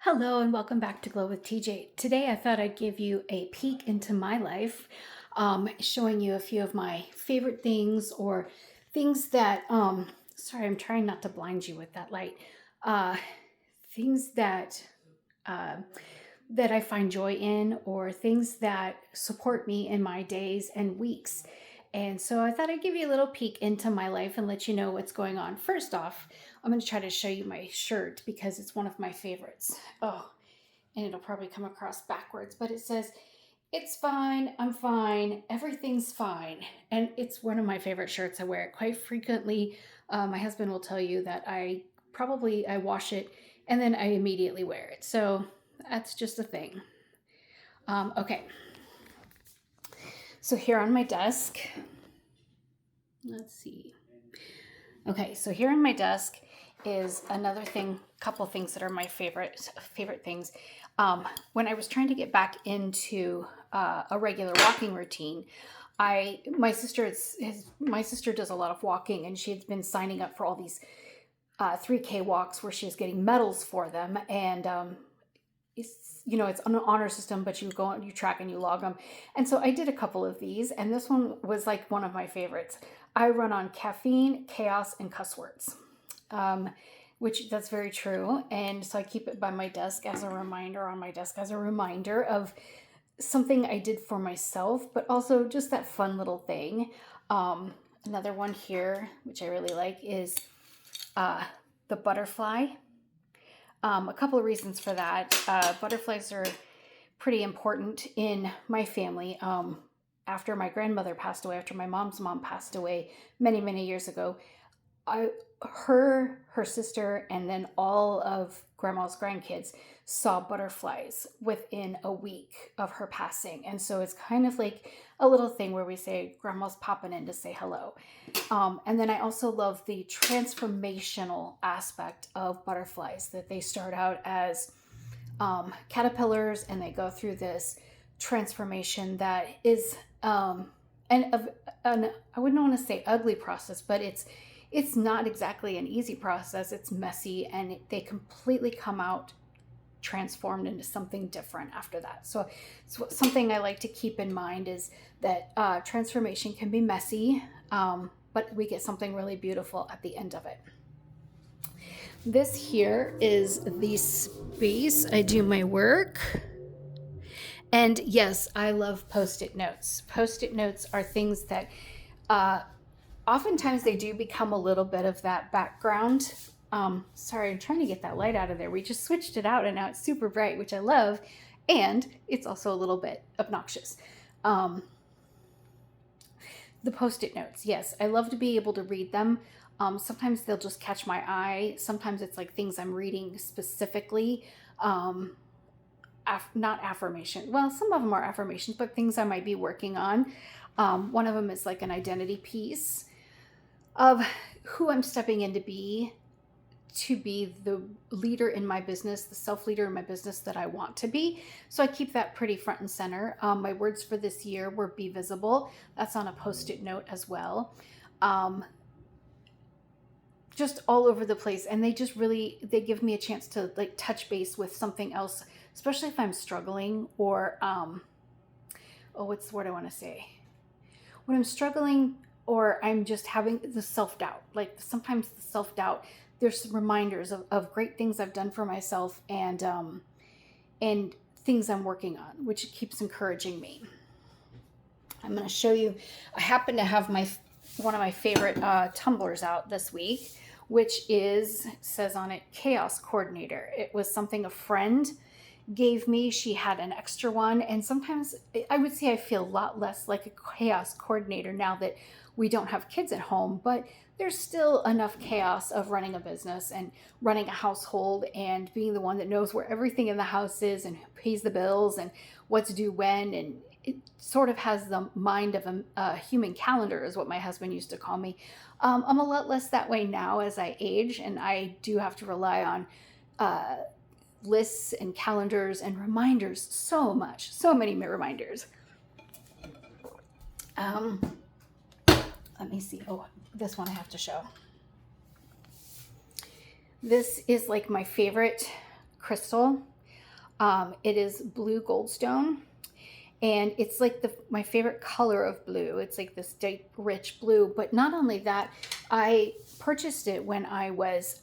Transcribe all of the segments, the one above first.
Hello and welcome back to Glow with TJ. Today I thought I'd give you a peek into my life, showing you a few of my favorite things or things that, sorry, I'm trying not to blind you with that light, uh, things uh, that I find joy in or things that support me in my days and weeks. And so I thought I'd give you a little peek into my life and let you know what's going on. First off, I'm going to try to show you my shirt because it's one of my favorites. Oh, and it'll probably come across backwards, but it says, "It's fine, I'm fine, everything's fine." And it's one of my favorite shirts. I wear it quite frequently. My husband will tell you that I wash it and then I immediately wear it. So that's just a thing. Okay, so here on my desk, let's see. Okay, so here on my desk is another thing, couple things that are my favorite things. When I was trying to get back into a regular walking routine, my sister does a lot of walking, and she had been signing up for all these 3K walks where she was getting medals for them, and it's an honor system, but you go on, you track and you log them. And so I did a couple of these, and this one was like one of my favorites. I run on caffeine, chaos, and cuss words, which that's very true. And so I keep it by my desk as a reminder, on my desk as a reminder of something I did for myself, but also just that fun little thing. Another one here, which I really like, is the butterfly. A couple of reasons for that. Butterflies are pretty important in my family. After my grandmother passed away, after my mom's mom passed away many, many years ago, her sister, and then all of grandma's grandkids saw butterflies within a week of her passing. And so it's kind of like a little thing where we say grandma's popping in to say hello. And then I also love the transformational aspect of butterflies, that they start out as caterpillars and they go through this transformation that is I wouldn't want to say ugly process, but it's not exactly an easy process. It's messy, and they completely come out transformed into something different after that. So something I like to keep in mind is that transformation can be messy, but we get something really beautiful at the end of it. This here is the space I do my work. And yes, I love Post-it notes. Post-it notes are things that oftentimes they do become a little bit of that background. Sorry, I'm trying to get that light out of there. We just switched it out and now it's super bright, which I love. And it's also a little bit obnoxious. The Post-it notes, yes, I love to be able to read them. Sometimes they'll just catch my eye. Sometimes it's like things I'm reading specifically. Not affirmation. Well, some of them are affirmations, but things I might be working on. One of them is like an identity piece of who I'm stepping in to be the leader in my business, the self-leader in my business that I want to be. So I keep that pretty front and center. My words for this year were "be visible." That's on a Post-it note as well. Just all over the place, and they give me a chance to like touch base with something else, especially if I'm struggling or what's the word I want to say, when I'm struggling or I'm just having the self-doubt. Like sometimes the self-doubt, there's some reminders of great things I've done for myself and things I'm working on, which keeps encouraging me. I'm going to show you, I happen to have one of my favorite tumblers out this week, which says on it, Chaos Coordinator. It was something a friend gave me. She had an extra one, and sometimes I would say I feel a lot less like a chaos coordinator now that we don't have kids at home, but there's still enough chaos of running a business and running a household and being the one that knows where everything in the house is and who pays the bills and what's due when, and it sort of has the mind of a human calendar, is what my husband used to call me. I'm a lot less that way now as I age, and I do have to rely on lists and calendars and reminders so many reminders. Let me see. Oh, this one I have to show. This is like my favorite crystal. It is blue goldstone, and it's like my favorite color of blue. It's like this deep, rich blue. But not only that, I purchased it when I was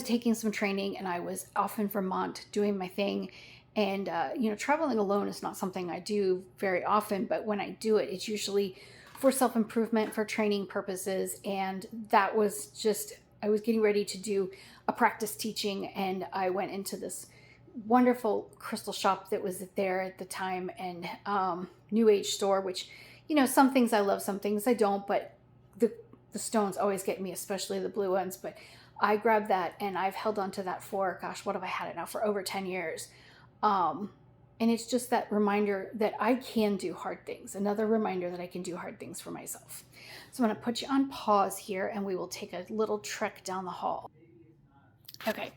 taking some training, and I was off in Vermont doing my thing. And traveling alone is not something I do very often, but when I do it, it's usually for self-improvement, for training purposes. And that was just, I was getting ready to do a practice teaching, and I went into this wonderful crystal shop that was there at the time, and New Age store, which, some things I love, some things I don't, but the stones always get me, especially the blue ones. But I grabbed that, and I've held on to that for, gosh, what have I had it now for over 10 years. And it's just that reminder that I can do hard things. Another reminder that I can do hard things for myself. So I'm going to put you on pause here, and we will take a little trek down the hall. Okay,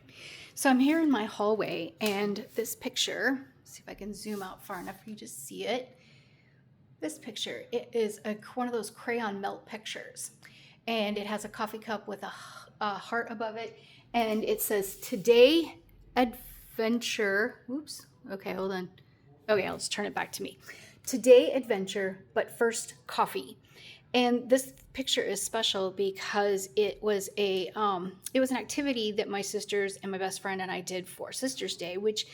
so I'm here in my hallway, and this picture, see if I can zoom out far enough for you to see it. This picture, it is one of those crayon melt pictures, and it has a coffee cup with a heart above it, and it says, "Today adventure." Oops. Okay, hold on. Okay, I'll just turn it back to me. "Today adventure, but first coffee." And this picture is special because it was an activity that my sisters and my best friend and I did for Sisters Day, which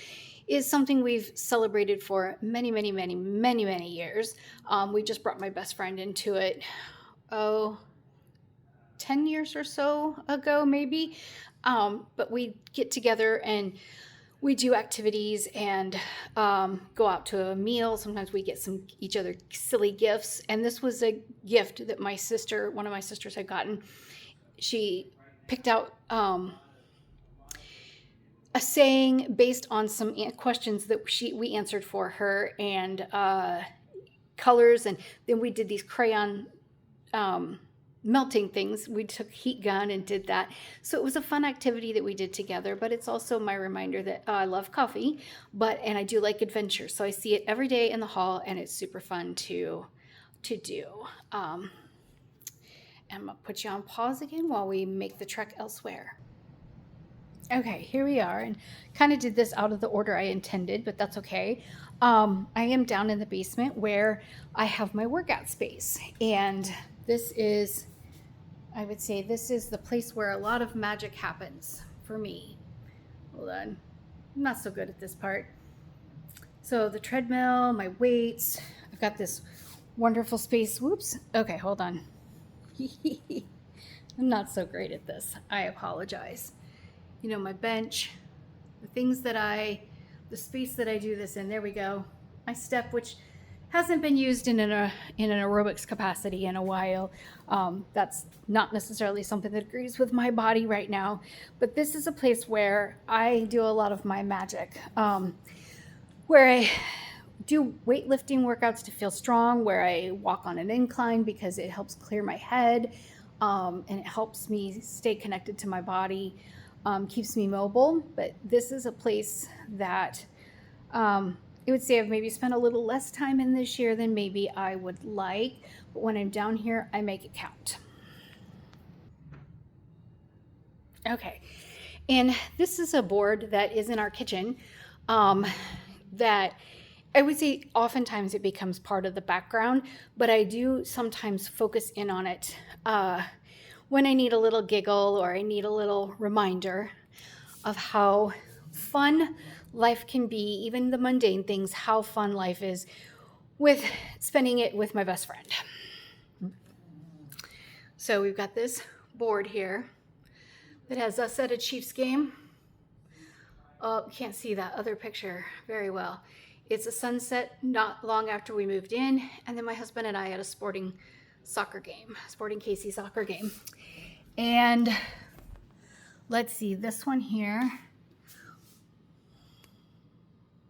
is something we've celebrated for many, many, many, many, many years. We just brought my best friend into it, 10 years or so ago, maybe. But we get together and we do activities and go out to a meal. Sometimes we get each other silly gifts. And this was a gift that one of my sisters had gotten. She picked out a saying based on some questions that we answered for her, and colors. And then we did these crayon melting things. We took heat gun and did that. So it was a fun activity that we did together, but it's also my reminder that I love coffee, and I do like adventure. So I see it every day in the hall, and it's super fun to do. And I'm gonna put you on pause again while we make the trek elsewhere. Okay, here we are, and kind of did this out of the order I intended, but that's okay. I am down in the basement where I have my workout space, and I would say this is the place where a lot of magic happens for me. Hold on, I'm not so good at this part. So the treadmill, my weights, I've got this wonderful space. Whoops. Okay, hold on. I'm not so great at this. I apologize. My bench, the space that I do this in. There we go. My step, which hasn't been used in an aerobics capacity in a while. That's not necessarily something that agrees with my body right now, but this is a place where I do a lot of my magic, where I do weightlifting workouts to feel strong, where I walk on an incline because it helps clear my head, and it helps me stay connected to my body, keeps me mobile. But this is a place that I would say I've maybe spent a little less time in this year than maybe I would like, but when I'm down here, I make it count. Okay, and this is a board that is in our kitchen, that I would say oftentimes it becomes part of the background, but I do sometimes focus in on it when I need a little giggle or I need a little reminder of how fun life can be, even the mundane things, how fun life is with spending it with my best friend. So we've got this board here that has us at a Chiefs game. Oh, can't see that other picture very well. It's a sunset not long after we moved in, and then my husband and I at a Sporting KC soccer game. And let's see, this one here,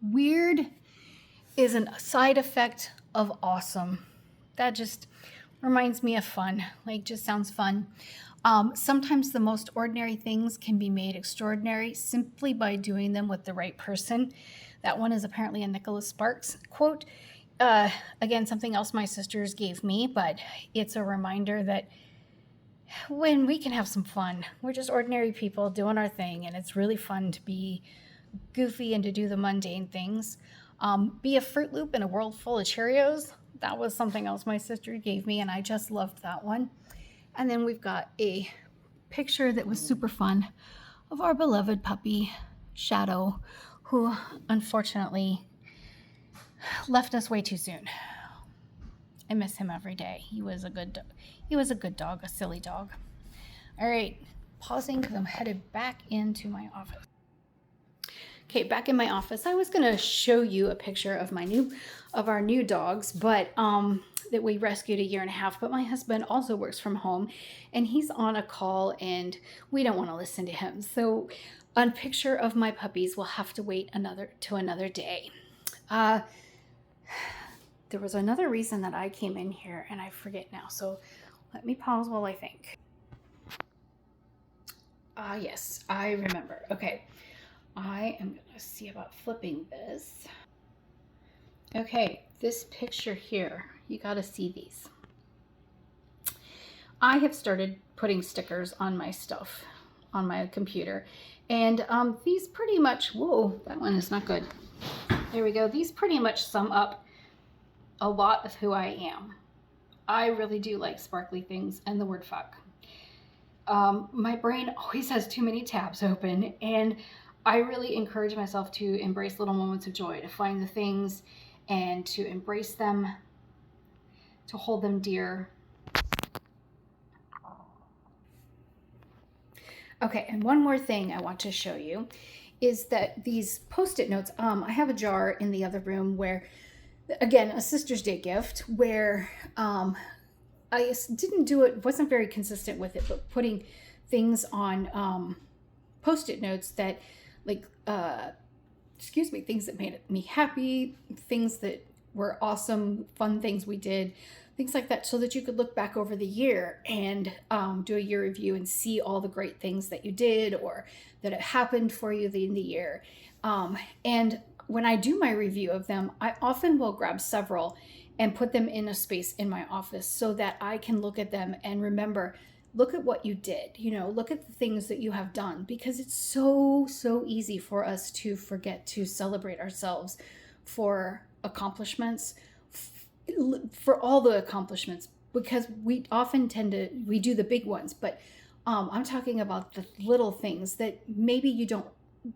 weird is a side effect of awesome. That just reminds me of fun, just sounds fun. Sometimes the most ordinary things can be made extraordinary simply by doing them with the right person. That one is apparently a Nicholas Sparks quote. Again, something else my sisters gave me, but it's a reminder that when we can have some fun, we're just ordinary people doing our thing, and it's really fun to be goofy and to do the mundane things. Be a Fruit Loop in a world full of Cheerios. That was something else my sister gave me, and I just loved that one. And then we've got a picture that was super fun of our beloved puppy, Shadow, who unfortunately left us way too soon. I miss him every day. He was a good dog, a silly dog. All right, pausing because I'm headed back into my office. Okay, back in my office. I was gonna show you a picture of our new dogs, but that we rescued 1.5 years. But my husband also works from home, and he's on a call, and we don't want to listen to him. So, a picture of my puppies will have to wait another day. There was another reason that I came in here, and I forget now. So, let me pause while I think. Yes, I remember. Okay. I am going to see about flipping this. Okay, this picture here, you got to see these. I have started putting stickers on my stuff on my computer, and these pretty much, whoa, that one is not good. There we go. These pretty much sum up a lot of who I am. I really do like sparkly things and the word fuck. My brain always has too many tabs open, and I really encourage myself to embrace little moments of joy, to find the things and to embrace them, to hold them dear. Okay, and one more thing I want to show you is that these Post-it notes, I have a jar in the other room where, again, a Sister's Day gift, where I didn't do it, wasn't very consistent with it, but putting things on Post-it notes that things that made me happy, things that were awesome, fun things we did, things like that, so that you could look back over the year and do a year review and see all the great things that you did or that it happened for you in the year. And when I do my review of them, I often will grab several and put them in a space in my office so that I can look at them and remember, look at what you did, look at the things that you have done, because it's so easy for us to forget to celebrate ourselves for accomplishments, for all the accomplishments, because we often we do the big ones, but I'm talking about the little things that maybe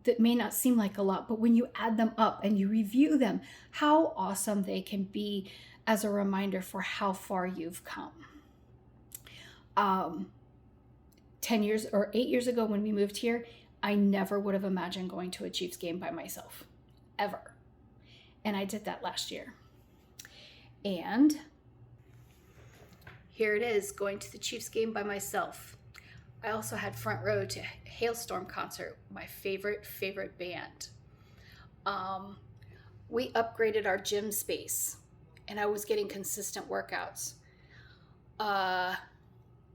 that may not seem like a lot, but when you add them up and you review them, how awesome they can be as a reminder for how far you've come. 10 years or 8 years ago when we moved here, I never would have imagined going to a Chiefs game by myself, ever. And I did that last year. And here it is, going to the Chiefs game by myself. I also had front row to Hailstorm concert, my favorite band. We upgraded our gym space, and I was getting consistent workouts.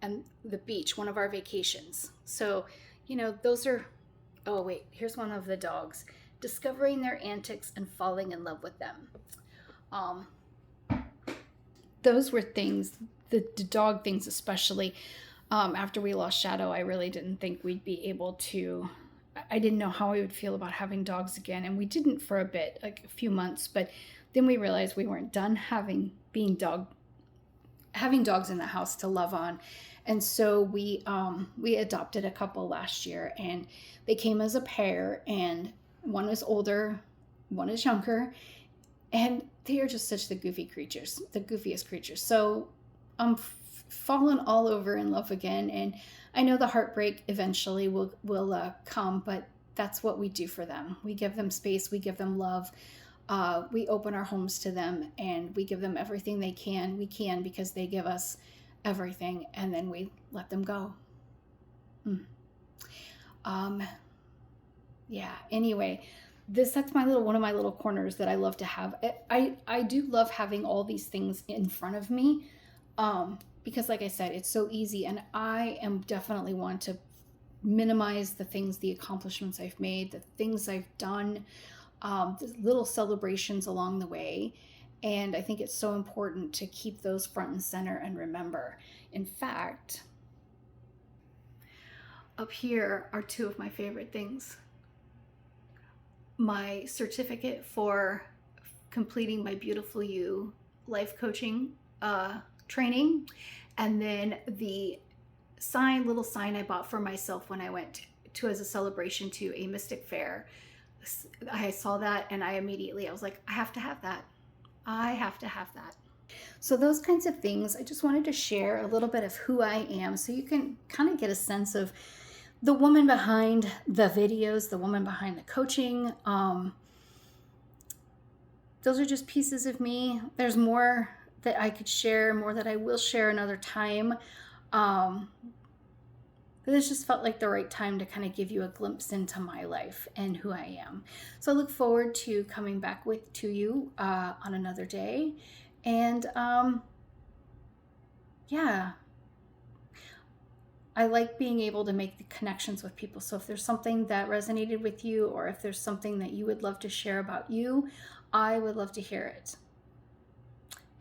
And the beach, one of our vacations. So, those are, oh wait, here's one of the dogs. Discovering their antics and falling in love with them. Those were things, the dog things especially. After we lost Shadow, I really didn't think we'd be able to, I didn't know how I would feel about having dogs again. And we didn't for a bit, like a few months, but then we realized we weren't done having dogs in the house to love on. And so we adopted a couple last year, and they came as a pair, and one is older, one is younger, and they are just such the goofiest creatures. So I'm fallen all over in love again, and I know the heartbreak eventually will come, but that's what we do for them. We give them space, we give them love. We open our homes to them, and we give them everything we can because they give us everything, and then we let them go. Anyway, that's one of my little corners that I love to have. I do love having all these things in front of me, because like I said, it's so easy, and I am definitely want to minimize the accomplishments I've made, the things I've done, the little celebrations along the way. And I think it's so important to keep those front and center and remember. In fact, up here are two of my favorite things. my certificate for completing my Beautiful You life coaching training, and then the little sign I bought for myself when I went to as a celebration to a Mystic Fair. I saw that and I was like, I have to have that. I have to have that. So those kinds of things, I just wanted to share a little bit of who I am so you can kind of get a sense of the woman behind the videos, the woman behind the coaching. Those are just pieces of me. There's more that I could share, more that I will share another time. But this just felt like the right time to kind of give you a glimpse into my life and who I am. So I look forward to coming back to you on another day. And yeah, I like being able to make the connections with people. So if there's something that resonated with you, or if there's something that you would love to share about you, I would love to hear it.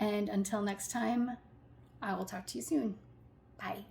And until next time, I will talk to you soon. Bye.